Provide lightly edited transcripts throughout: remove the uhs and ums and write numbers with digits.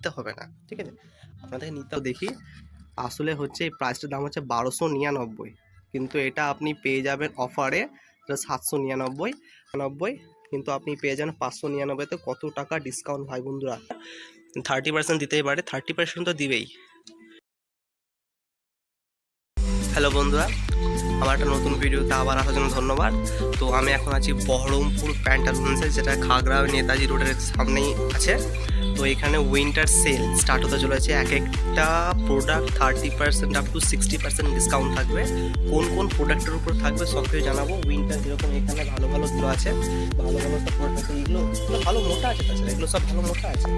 নিতে হবে না, ঠিক আছে? আপনাদেরকে নিতেও দেখি আসলে হচ্ছে এই প্রাইসটার দাম হচ্ছে 1299, কিন্তু এটা আপনি পেয়ে যাবেন অফারে 799, কিন্তু আপনি পেয়ে যাবেন 599-তে। কত টাকা ডিসকাউন্ট ভাই বন্ধুরা! 30% দিতেই পারে, 30% তো দিবেই। হ্যালো বন্ধুরা, আমার একটা নতুন ভিডিওতে আবার আসার জন্য ধন্যবাদ। তো আমি এখন আছি বহরমপুর প্যান্টালুন্সে, যেটা খাগড়া নেতাজি রোডের সামনেই আছে। তো এখানে উইন্টার সেল স্টার্ট হতে চলেছে। এক একটা প্রোডাক্ট 30% আপ টু 60% ডিসকাউন্ট থাকবে। কোন কোন প্রোডাক্টের উপর থাকবে সব কিছু জানাবো। উইন্টার যেরকম এখানে ভালো ভালোগুলো আছে, ভালো ভালো সব প্রোডাক্ট, এইগুলো ভালো মোটা আছে, তাছাড়া এগুলো সব ভালো মোটা আছে,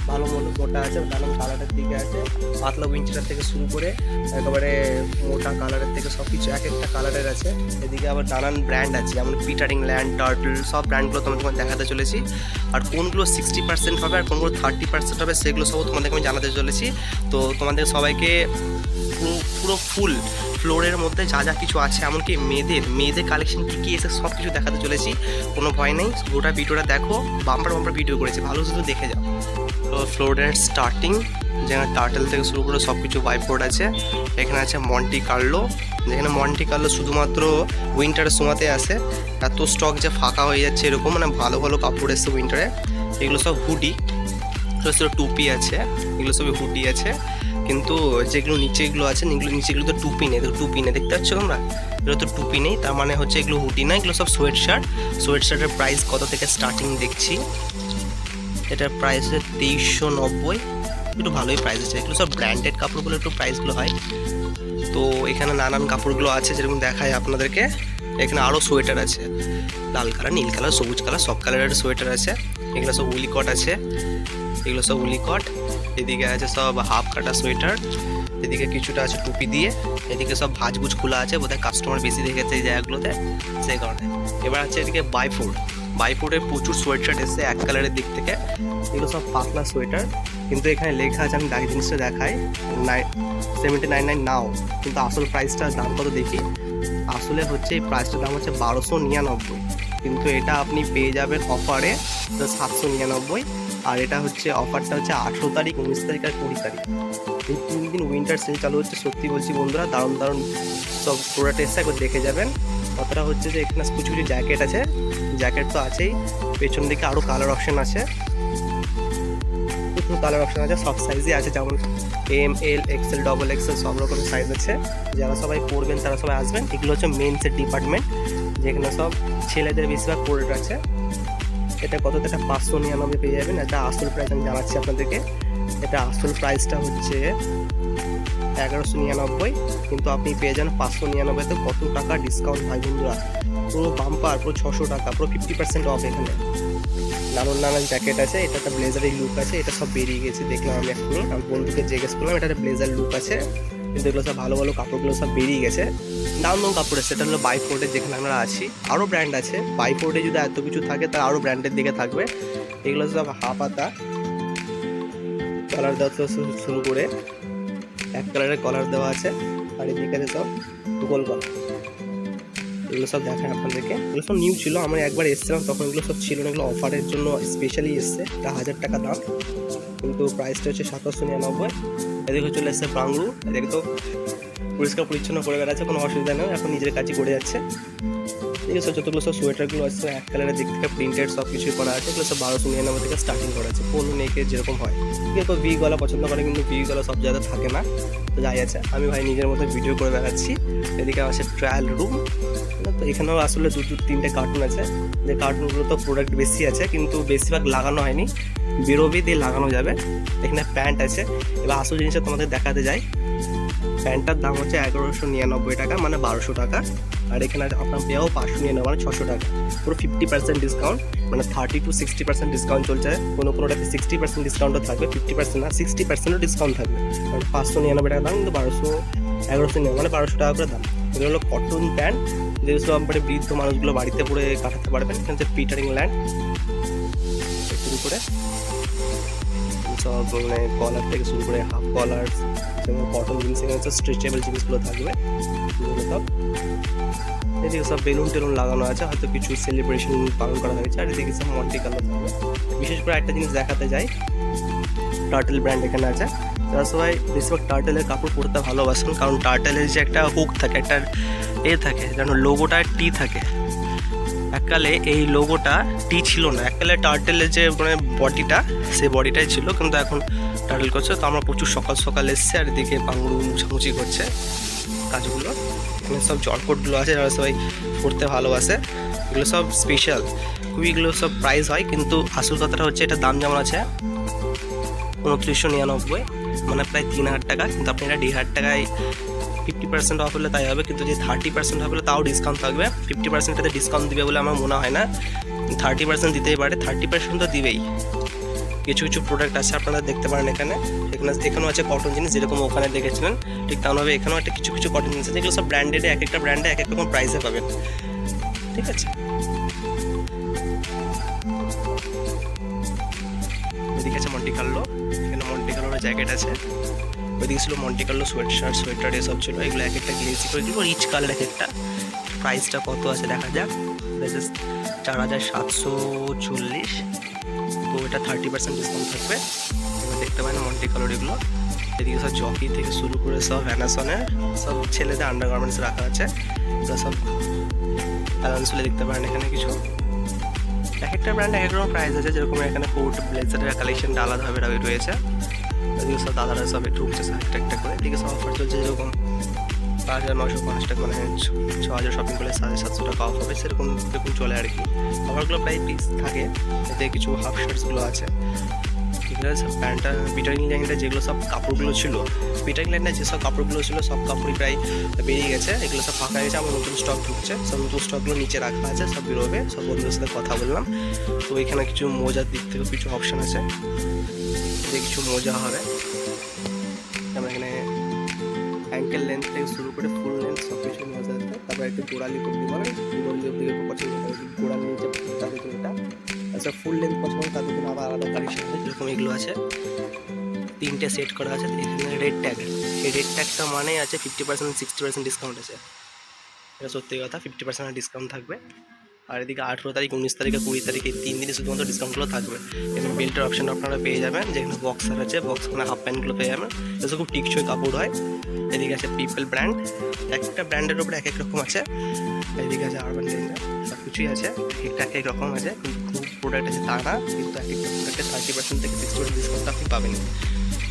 ভালো মোটা আছে। দারুণ কালারের দিকে আছে, পাতলা উইন্টার থেকে শুরু করে একেবারে মোটা কালারের থেকে সব কিছু এক একটা কালারের আছে। এদিকে আবার নানান ব্র্যান্ড আছে, যেমন পিটার ইংল্যান্ড, টার্টল, সব ব্র্যান্ডগুলো তোমাদের দেখাতে চলেছি। আর কোনগুলো 60% হবে আর কোনগুলো 30% হবে সেগুলো সব তোমাদেরকে আমি জানাতে চলেছি। তো তোমাদের সবাইকে পুরো ফুল ফ্লোরের মধ্যে যা যা কিছু আছে, এমনকি মেয়েদের কালেকশন কী কী এসে সব কিছু দেখাতে চলেছি। কোনো ভয় নেই, গোটা ভিডিওটা দেখো, বাম্পার ভিডিও করেছি, ভালো শুধু দেখে যাও। তো ফ্লোরের স্টার্টিং যেখানে টার্টেল থেকে শুরু করে সব কিছু ওয়াইটবোর্ড আছে। এখানে আছে মন্টি কার্লো, যেখানে মন্টি কার্লো শুধুমাত্র উইন্টারের সময়তে আসে। এত স্টক যে ফাঁকা হয়ে যাচ্ছে এরকম, মানে ভালো ভালো কাপড় এসছে উইন্টারে। এগুলো সব হুডি, সব টুপি আছে, এগুলো সবই হুডি আছে। কিন্তু যেগুলো নিচেগুলো আছে, নিচেগুলো তো টুপি নেই, দেখতে পাচ্ছ তোমরা? এগুলো তো টুপি নেই, তার মানে হচ্ছে এগুলো হুডি না, এগুলো সব সোয়েট শার্টের প্রাইস কত থেকে স্টার্টিং দেখছি। এটার প্রাইস হচ্ছে 2390, একটু ভালোই প্রাইস আছে। এগুলো সব ব্র্যান্ডেড কাপড়গুলো একটু প্রাইসগুলো হয়। তো এখানে নানান কাপড়গুলো আছে, যেরকম দেখায় আপনাদেরকে। এখানে আরও সোয়েটার আছে, লাল কালার, নীল কালার, সবুজ কালার, সব কালারের সোয়েটার আছে। এগুলো সব উলিকট আছে, এগুলো সব উলিকট। এদিকে আছে সব হাফ কাটা সোয়েটার, এদিকে কিছুটা আছে টুপি দিয়ে, এদিকে সব ভাজবুজ খোলা আছে, বোধহয় কাস্টমার বেশি দেখেছে এই জায়গাগুলোতে, সেই কারণে। এবার আছে এদিকে বাইফোর্ডের প্রচুর সোয়েট শার্ট এসছে এক কালারের দিক থেকে। এগুলো সব পাতলা সোয়েটার, কিন্তু এখানে লেখা আছে, আমি জিনিসটা দেখাই, 7099 নাও, কিন্তু আসল প্রাইসটার দাম কত দেখি। আসলে হচ্ছে এই প্রাইসটার দাম হচ্ছে 1299, কিন্তু এটা আপনি পেয়ে যাবেন অফারে 799। আর এটা হচ্ছে অফারটা হচ্ছে 18 তারিখ, 19 তারিখ আর 20 তারিখ, এই 3 দিন উইন্টার সেল চালু হচ্ছে। সত্যি বলছি বন্ধুরা, দারুণ সব প্রোডাক্ট এসছে, একবার দেখে যাবেন। কথাটা হচ্ছে যে এখানে কিছু জ্যাকেট আছে, জ্যাকেট তো আছেই, পেছন দিকে আরও কালার অপশন আছে, সব সাইজই আছে, যেমন এম, এল, এক্সেল, ডবল এক্সেল, সব রকমের সাইজ আছে। যারা সবাই পরবেন তারা সবাই আসবেন। এগুলো হচ্ছে মেন্সের ডিপার্টমেন্ট, যেখানে সব ছেলেদের বেশিরভাগ প্রোডাক্ট আছে। এটা কত? এটা 599 পেয়ে যাবেন। এটা আসল প্রাইস আমি জানাচ্ছি আপনাদেরকে। এটা আসল প্রাইসটা হচ্ছে 1199, কিন্তু আপনি পেয়ে যান 599-তে। কত টাকা ডিসকাউন্ট ভাই বন্ধুরা! পুরো বাম্পার, পুরো 600 টাকা, পুরো 50% অফ। এখানে নানান জ্যাকেট আছে, এটা একটা ব্লেজারের লুক আছে, এটা সব বেরিয়ে গেছে দেখলাম আমি এখনই। আমার বন্ধুকে জিজ্ঞেস করলাম, এটা একটা ব্লেজার লুক আছে, কিন্তু এগুলো সব ভালো কাপড়গুলো সব বেরিয়ে গেছে। দাম কাপড় আছে। এটা হলো বাইফোর্ডে, যেখানে আমরা আছি। আরও ব্র্যান্ড আছে, বাইফোর্ডে যদি এত কিছু থাকে তার আরও ব্র্যান্ডের দিকে থাকবে। এগুলো সব হাফাতা কলার দেওয়া শুরু করে এক কালারের কলার দেওয়া আছে, আর এদিকে আছে সব গোল কলার। এগুলো সব দেখায় আপনাদেরকে। এগুলো সব নিউ ছিল, আমরা একবার এসেছিলাম তখন এগুলো সব ছিল না, এগুলো অফারের জন্য স্পেশালি এসছে। এটা 1000 টাকা দাম, কিন্তু প্রাইসটা হচ্ছে 799। এদিকে চলে এসছে বাংলু, এদিকে তো পরিষ্কার পরিচ্ছন্ন করে বেড়াচ্ছে, কোনো অসুবিধা নেই, এখন নিজের কাজই করে যাচ্ছে। ঠিক আছে, যতগুলো সব সোয়েটারগুলো আছে এক কালারের দিক থেকে প্রিন্টেড সব কিছুই করা আছে। এগুলো সব 1299 থেকে স্টার্টিং করা আছে, পনেরো নেকের যেরকম হয়। কেউ ভি গলা পছন্দ করে, কিন্তু ভি গলা সব জায়গায় থাকে না, তো যাই আছে। আমি ভাই নিজের মতো ভিডিও করে বেড়াচ্ছি। এদিকে আছে ট্রায়াল রুম, তো এখানেও আসলে তিনটে কার্টুন আছে, যে কার্টুনগুলো তো প্রোডাক্ট বেশি আছে, কিন্তু বেশিরভাগ লাগানো হয়নি, বেরোবে দিয়ে লাগানো যাবে। এখানে প্যান্ট আছে। এবার আসল জিনিসটা তোমাদের দেখাতে যাই। প্যান্টটার দাম হচ্ছে 1199 টাকা, মানে 1200 টাকা। আর এখানে আপনার পেয়েও 599, মানে 600 টাকা। পুরো 50% ডিসকাউন্ট, মানে 30 to 60% ডিসকাউন্ট চলছে। কোনোটাতে 60% ডিসকাউন্টও থাকবে, 50% না 60%ও ডিসকাউন্ট থাকবে। 599 টাকা দাম, কিন্তু 1199, মানে 1200 টাকা করে দাম। এগুলো হলো কটন প্যান্ট, যেগুলো সব মানে বৃদ্ধ মানুষগুলো বাড়িতে পরে কাটাতে পারবেন। এখানে হচ্ছে পিটার ইংল্যান্ড শুরু করে সব, মানে কলার থেকে শুরু করে হাফ কলার, যেমন কটন জিনিস, এখানে হচ্ছে স্ট্রেচেবল জিনিসগুলো থাকবে। সব এদিকে সব বেলুন টেলুন লাগানো আছে, হয়তো কিছু সেলিব্রেশন পালন করা হয়েছে। আর এদিকে সব মন্টি কালার থাকবে। বিশেষ করে একটা জিনিস দেখাতে যাই, টার্টেল ব্র্যান্ড এখানে আছে। যারা সবাই বেশিরভাগ টার্টেলের কাপড় পরতে ভালোবাসেন, কারণ টার্টেলের যে একটা হুক থাকে, একটা থাকে, যেন লোগোটা টি থাকে। এককালে এই লোগোটা টি ছিল না, এককালে টার্টেলের যে মানে বডিটা, সেই বডিটাই ছিল, কিন্তু এখন টার্টেল করছে। তো আমরা প্রচুর সকাল সকাল এসছে, আর এদিকে পাঙ্গুড়ু মুছামুছি করছে কাজগুলো। এখানে সব জটকটগুলো আছে, যারা সবাই পড়তে ভালোবাসে। এগুলো সব স্পেশাল খুবই, এগুলো সব প্রাইস হয়, কিন্তু আসল কথাটা হচ্ছে এটার দাম যেমন আছে 2999, মানে প্রায় 3000 টাকা, কিন্তু আপনি এটা 1500 টাকায় 50% অফ হলে তাই হবে। কিন্তু যে 30% অফ হলে তাও ডিসকাউন্ট থাকবে। 50%টাতে ডিসকাউন্ট দিবে বলে আমার মনে হয় না, 30% দিতেই পারে, 30% তো দিবেই। কিছু কিছু প্রোডাক্ট আছে আপনারা দেখতে পারেন এখানেও আছে কটন জিনিস, যেরকম ওখানে দেখেছিলেন ঠিক তেমনভাবে এখানেও একটা কিছু কিছু কটন জিনিস আছে, যেগুলো সব ব্র্যান্ডেডে, এক একটা ব্র্যান্ডে এক এক রকম প্রাইসে পাবেন, ঠিক আছে। এদিকে আছে মন্টি কার্লো, এখানে মন্টি কার্লোর জ্যাকেট আছে। ওইদিকে ছিল মন্টি কার্লো সোয়েটার এসব ছিল। এগুলো এক একটা গ্লেসি করে দিল, রিচ কালার এক একটা। প্রাইসটা কত আছে দেখা যাক। 4740, তো এটা 30% ডিসকাউন্ট থাকবে। এবার দেখতে পারেন মন্টি কার্লোর এগুলো। এদিকে সব জকি থেকে শুরু করে সব ভ্যানাসনের সব ছেলেদের আন্ডারগার্মেন্টস রাখা আছে। এগুলো সব অ্যালান্সুলে দেখতে পারেন এখানে কিছু। এক একটা ব্র্যান্ড এক এক রকম প্রাইস আছে, যেরকম এখানে কোট ব্লেজারের কালেকশনটা আলাদাভাবে রয়েছে। এদিকে সব দাদারা সব একটু উঠছে একটা একটা করে। এদিকে সব অফার চলছে, যেরকম 5950 টাকা, মানে 6000 শপিং করলে 750 টাকা অফ হবে, সেরকম দেখুন চলে আর কি। অফারগুলো প্রায় পিস থাকে। এতে কিছু হাফ শার্টসগুলো আছে। প্যান্টটা পিটারিং লাইনটা যেগুলো সব কাপড়গুলো ছিল, পিটারিং লাইনটা যেসব কাপড়গুলো ছিল সব কাপড়ই প্রায় বেরিয়ে গেছে। এগুলো সব ফাঁকা গেছে, আমার নতুন স্টক ঢুকছে। সব নতুন স্টকগুলো নিচে রাখা আছে, সব বেরোবে। সব বন্ধুদের সাথে কথা বললাম। তো এখানে কিছু মোজার দিক থেকেও কিছু অপশান আছে, যে কিছু মোজা হবে। আমরা এখানে অ্যাঙ্কেল লেন্থ থেকে শুরু করে ফুল লেন্থ সব কিছু মোজা দিতে। তারপর একটু গোড়ালি করতে পারেন, গোড়ালি দিকে পছন্দ করে গোড়ালি নিচে তাদের জন্য এটা। আচ্ছা, ফুল লেন্থ পছন্দ তাদের জন্য আবার আলাদা কালেকশন আছে, যেরকম এগুলো আছে। 3টে সেট করা আছে। এখানে রেড ট্যাগ, এই রেড ট্যাগটা মানে আছে 50% 60% ডিসকাউন্ট আছে। এটা সত্যি কথা, 50% ডিসকাউন্ট থাকবে। আর এদিকে 18 তারিখ, 19 তারিখ, 20 তারিখ, এই 3 দিনে শুধুমাত্র ডিসকাউন্টগুলো থাকবে। এখানে বেল্টের অপশন আপনারা পেয়ে যাবেন, যেখানে বক্সার আছে, মানে হাফ প্যান্টগুলো পেয়ে যাবেন। এটা খুব টিকসই কাপড় হয়। এদিকে আছে পিপল ব্র্যান্ড, একটা ব্র্যান্ডের উপরে এক এক রকম আছে। এদিকে আছে আরবান লেঞ্জার, সব কিছুই আছে, একটা এক এক রকম আছে। কিন্তু খুব প্রোডাক্ট আছে তা না, কিন্তু এক একটা প্রোডাক্টে 30% থেকে 60% ডিসকাউন্ট আপনি পাবেন।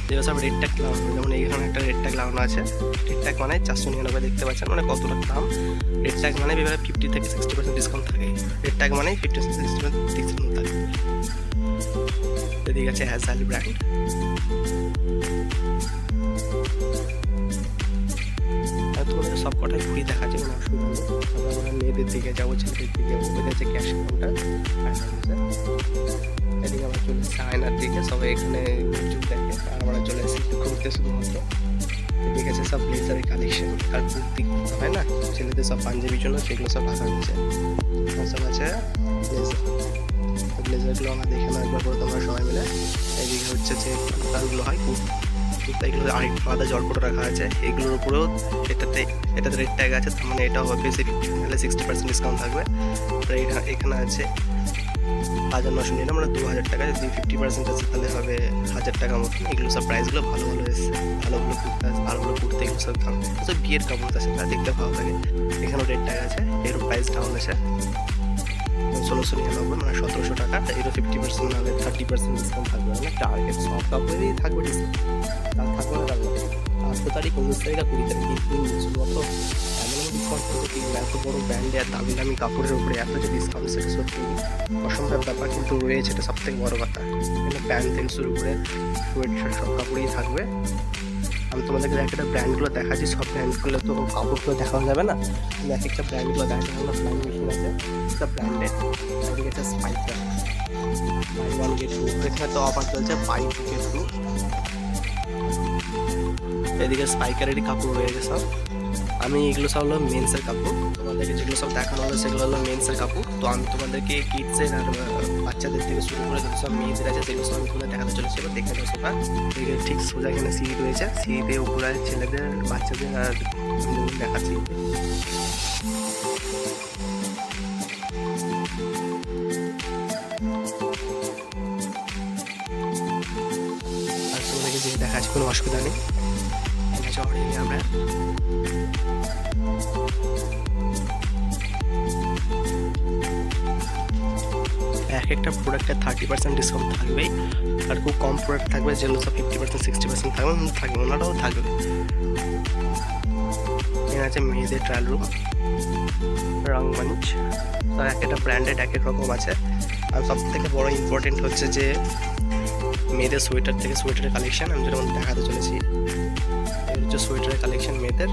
যেগুলো সব রেড ট্যাগ লাগানো, যেমন এইখানে একটা রেড ট্যাগ লাগানো আছে। রেড ট্যাগ মানে 499 দেখতে পাচ্ছেন, মানে কত টাকা দাম। রেড ট্যাগ মানে এবারে 50 থেকে 60% ডিসকাউন্ট থাকে। রেড ট্যাগ মানে 50-60% ডিসকাউন্ট থাকে। এদিকে আছে হ্যাজাল ব্র্যান্ড। তোমাদের সব কটাই ঘুরি দেখাচ্ছে, কোনো অসুবিধা নেই। তারপর আমরা মেয়েদের দিকে যাবো, ছেলেদের দিকে যাবো। এটা হচ্ছে ক্যাশ কাউন্টার। এদিকে আমরা চলে এসেছি আয়নার দিকে, সবাই এখানে চুপ দেখে। আর আমরা চলে এসেছি ঘুরতে শুধুমাত্র। এদিকে আছে সব ব্লেজারের কালেকশন, আর কুর্তি হয় না ছেলেদের, সব পাঞ্জাবির জন্য, সেগুলো সব রাখা হয়েছে। সব আছে ব্লেজার, ব্লেজারগুলো আমরা দেখে নেবো একবার করে তোমরা সবাই মিলে। এদিকে হচ্ছে যে কুর্তাগুলো হয়, এগুলো আরেকটু আলাদা জলপট রাখা আছে। এগুলোর উপরেও এটাতে রেড ট্যাগ আছে, তার মানে এটা হবে 60% ডিসকাউন্ট থাকবে। এখানে আছে 1999, মানে 2000 টাকা। যদি 50% আছে তাহলে হবে 1000 টাকা মতন। এগুলো সব প্রাইসগুলো ভালো ভালো এসছে, ভালো ভালো কুর্তা, এগুলো সব দাম সব বিয়ের কাপড় আছে, তারা দেখতে ভালো লাগে। এখানেও রেড ট্যাগ আছে, এর প্রাইস ডাউন আছে 1699, মানে 1700 টাকা। এরও 50% না হলে 30% ডিসকাউন্ট থাকবে। মানে টার্গেট সব কাপড়েরই থাকবে ডিসকাউন্ট, তার থাকবে না থাকবে। 18 তারিখ, 19 তারিখ আর 20 তারিখ, শুধুমাত্র এমন ডিসকাউন্ট করতে কি, এত বড় ব্র্যান্ডে আর দামি দামি কাপড়ের উপরে এত যে ডিসকাউন্ট, সেটা সত্যি অসম্ভব ব্যাপার, কিন্তু রয়েছে, এটা সব থেকে বড় কথা। এখানে প্যান্ট থেকে শুরু করে সোয়েট শার্ট সব কাপড়ই থাকবে। আমি তোমাদেরকে একটা ব্র্যান্ডগুলো দেখাচ্ছি, সব ব্র্যান্ডগুলো তো কাপড়গুলো দেখানো যাবে না, কিন্তু এক একটা ব্র্যান্ডগুলো দেখানো হলো। ফ্লাইং মেশিন আছে, একটা ব্র্যান্ডের। এদিকে আছে speaker, buy one get two, এখানে তো অফার চলছে, বাই টু গেট টু। এদিকে স্পাইকারেরই কাপড় রয়েছে সব। আমি এগুলো সব হলো মেন্সের কাপড়, তোমাদেরকে যেগুলো সব দেখানো হলো সেগুলো হলো মেন্সের কাপড়। তো আমি তোমাদেরকে কিডসের আর বাচ্চাদের থেকে শুরু করে যত সব মেয়েদের আছে সেগুলো সব আমি তোমাদের দেখাতে চলেছি। এবার দেখে নেবো সোফা, ঠিক সোজা এখানে সিঁড়ি রয়েছে, সিঁড়িতে উপরে ছেলেদের, বাচ্চাদের আর দেখাচ্ছি। দেখাচ্ছি, কোনো অসুবিধা নেই। এটা হচ্ছে অরিজিনাল ব্র্যান্ড। এক একটা প্রোডাক্টে 30% ডিসকাউন্ট থাকবেই, আর খুব কম প্রোডাক্ট থাকবে যেগুলো সব 50% 60% থাকবে ওনারাও থাকবে। এখানে আছে মেয়েদের ট্রায়াল রুম, রংমঞ্চ। তো এক একটা ব্র্যান্ডেড এক এক রকম আছে। আর সব থেকে বড় ইম্পর্টেন্ট হচ্ছে যে মেয়েদের সোয়েটার থেকে সোয়েটারের কালেকশন আমি যেরকম দেখাতে চলেছি। এই হচ্ছে সোয়েটারের কালেকশন মেয়েদের,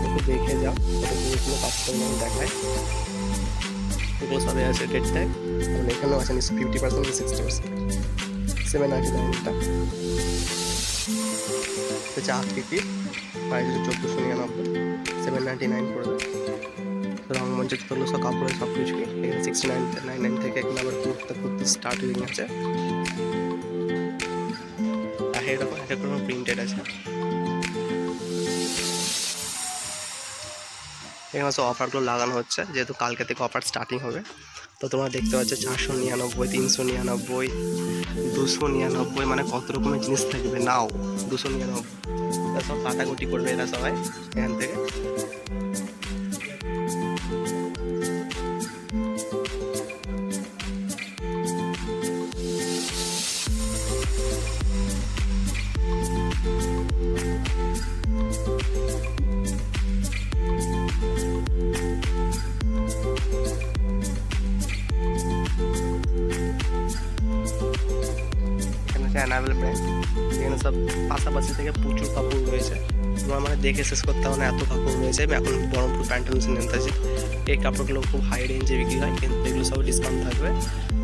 একটু দেখে যাও, জিনিসগুলো কাজ করে আমি দেখাই। এগুলো সবই আছে ডেট ট্যাগ, কারণ এখানেও আছে 50% 60%। 799 হচ্ছে আকৃতির, প্রাইস হচ্ছে 1499, 799 পড়বে। রংমঞ্চের জুতোগুলো সব কাপড়ের সব কিছুই এখানে 6999 থেকে এখানে আবার কুর্তি স্টার্ট হয়ে গেছে। এরকম এক এক রকম প্রিন্টেড আছে। এখানে সব অফারগুলো লাগানো হচ্ছে, যেহেতু কালকে থেকে অফার স্টার্টিং হবে। তো তোমরা দেখতে পাচ্ছ 499, 399, 299, মানে কত রকমের জিনিস থাকবে। নাও 299, সব কাটাকুটি করবে এরা সবাই এখান থেকে। অ্যানাবেল ব্র্যান্ড, এখানে সব পাশাপাশি থেকে প্রচুর কাপড় রয়েছে। তোমার মানে দেখে শেষ করতে হবে না, এত কাপড় রয়েছে। আমি এখন বহরমপুর প্যান্টালুন্সে নিতেছি। এই কাপড়গুলো খুব হাই রেঞ্জে বিক্রি হয়, কিন্তু এগুলো সব ডিসকাউন্ট থাকবে।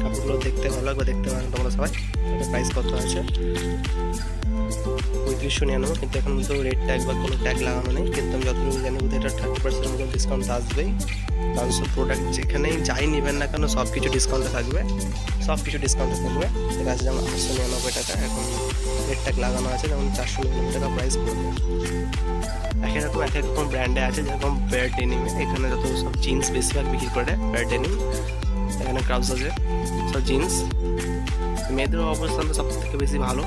কাপড়গুলো দেখতে ভালো লাগবে, দেখতে পারেন তোমরা সবাই। এটা প্রাইস কত আছে? 3599, কিন্তু এখন তো রেট ট্যাগ বা কোনো ট্যাগ লাগানো নেই। কিন্তু আমি যতটুকু জানি বোধহয় এটা 30% মতো ডিসকাউন্ট আসবেই। কারণ সব প্রোডাক্ট যেখানেই যাই নেবেন না কেন সব কিছু ডিসকাউন্টে থাকবে, সব কিছু ডিসকাউন্টে থাকবে। এটা আছে যেমন 899 টাকা, এখন রেট ট্যাগ লাগানো আছে, যেমন 499 টাকা প্রাইস পড়বে। এক এক রকম ব্র্যান্ডে আছে, যেরকম বেয়ার ডেনিমে এখানে যত সব জিন্স বেশিরভাগ বিক্রি করে। বেয়ার ডেনিম, এখানে ক্রাউজ আছে সব জিন্স। মেয়েদের অবস্থান তো সব থেকে বেশি ভালো,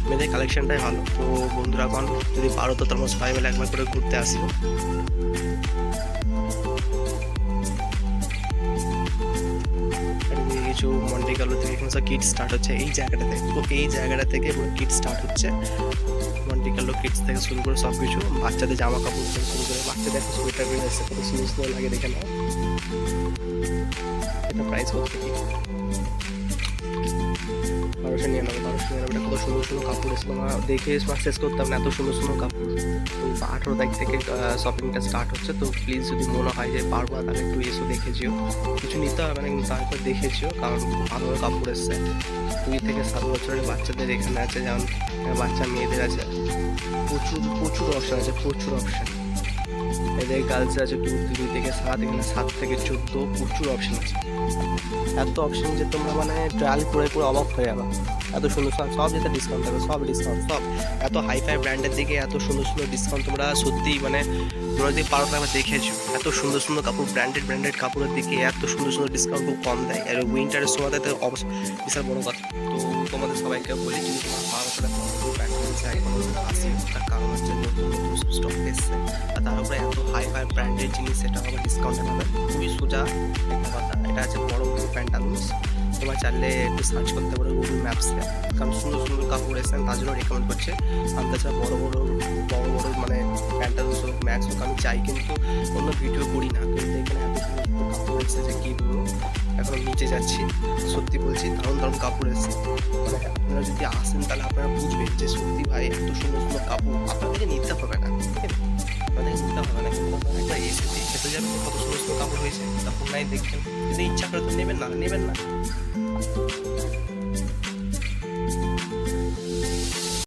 মেয়েদের কালেকশনটাই ভালো। তো বন্ধুরা এখন যদি পারো তো তোমরা সবাই মিলে একবার করে ঘুরতে আসো। কিছু মন্টি কার্লো থেকে এখানে সব কিট স্টার্ট হচ্ছে এই জায়গাটা থেকে। তো এই জায়গাটা থেকে পুরো কিট স্টার্ট হচ্ছে। মন্টি কার্লো কিটস থেকে শুরু করে সব কিছু, বাচ্চাদের জামা কাপড় থেকে শুরু করে, বাচ্চাদের একটা সোয়েটার বের এসছে, কত সুন্দর সুন্দর লাগে দেখে নাও। এটা প্রাইস করতে কি 1299, 1299 কত সুন্দর সুন্দর কাপড় এসে তোমরা দেখে শেষ করতাম না, এত সুন্দর সুন্দর কাপড়। তো 18 তারিখ থেকে শপিংটা স্টার্ট হচ্ছে। তো প্লিজ যদি মনে হয় যে পারবো না তাহলে একটু এসে দেখে যেও, কিছু নিতে হবে না কিন্তু তারপর দেখে যেও, কারণ ভালো ভালো কাপড় এসছে। 2 থেকে 7 বছরের বাচ্চাদের এখানে আছে, যেমন বাচ্চা মেয়েদের আছে, প্রচুর প্রচুর অপশান আছে, প্রচুর অপশান। এদের গার্লস আছে 2 থেকে 7, এখানে 7 থেকে 14, প্রচুর অপশান আছে। এত অপশান যে তোমরা মানে ট্রায়াল করে করে অবাক হয়ে যাবে। এত সুন্দর সব যেটা ডিসকাউন্ট থাকবে, সব ডিসকাউন্ট, সব এত হাইফাই ব্র্যান্ডের দিকে এত সুন্দর সুন্দর ডিসকাউন্ট। তোমরা সত্যিই মানে তোমরা যদি পারো একবার দেখেছো, এত সুন্দর সুন্দর কাপড়, ব্র্যান্ডেড কাপড়ের দিকে এত সুন্দর সুন্দর ডিসকাউন্ট খুব কম দেয়। আর উইন্টারের সময় তো অবশ্যই বিশাল বড় কথা। তো তোমাদের সবাইকে বলি যদি তোমার ভালো করে আসি, তার কারণ হচ্ছে নতুন নতুন স্টক এসছে, আর তার উপরে এত হাইফাই ব্র্যান্ডেড জিনিস সেটা হবে ডিসকাউন্টে পাবে। খুবই সোজা একটা কথা। এটা আছে বহরমপুর প্যান্টালুন্স। তোমরা চাইলে একটু সার্চ করতে পারো গুগল ম্যাপসে, কারণ সুন্দর সুন্দর কাপড় এসেছেন তার জন্য রেকমেন্ড করছে। আমি তাছাড়া বড় বড় মানে প্যান্টালুন্স হোক, ম্যাক্স হোক আমি চাই, কিন্তু অন্য ভিডিও করি না। কিন্তু এখানে এত সুন্দর সুন্দর কাপড় এসেছে যে কী বলবো। এখন নিচে যাচ্ছি, সত্যি বলছি দারুণ দারুণ কাপড় এসেছে। মানে আপনারা যদি আসেন তাহলে আপনারা বুঝবেন যে সত্যি ভাই এত সুন্দর সুন্দর কাপড় আপনাদেরকে নিতে হবে না, ঠিক আছে? আপনাদেরকে নিতে হবে না, কিন্তু আপনারা একবার এসে খেতে যাবেন কত সুন্দর সুন্দর কাপড় হয়েছে, কাপড় নাই দেখবেন। যদি ইচ্ছা করে তো নেবেন না।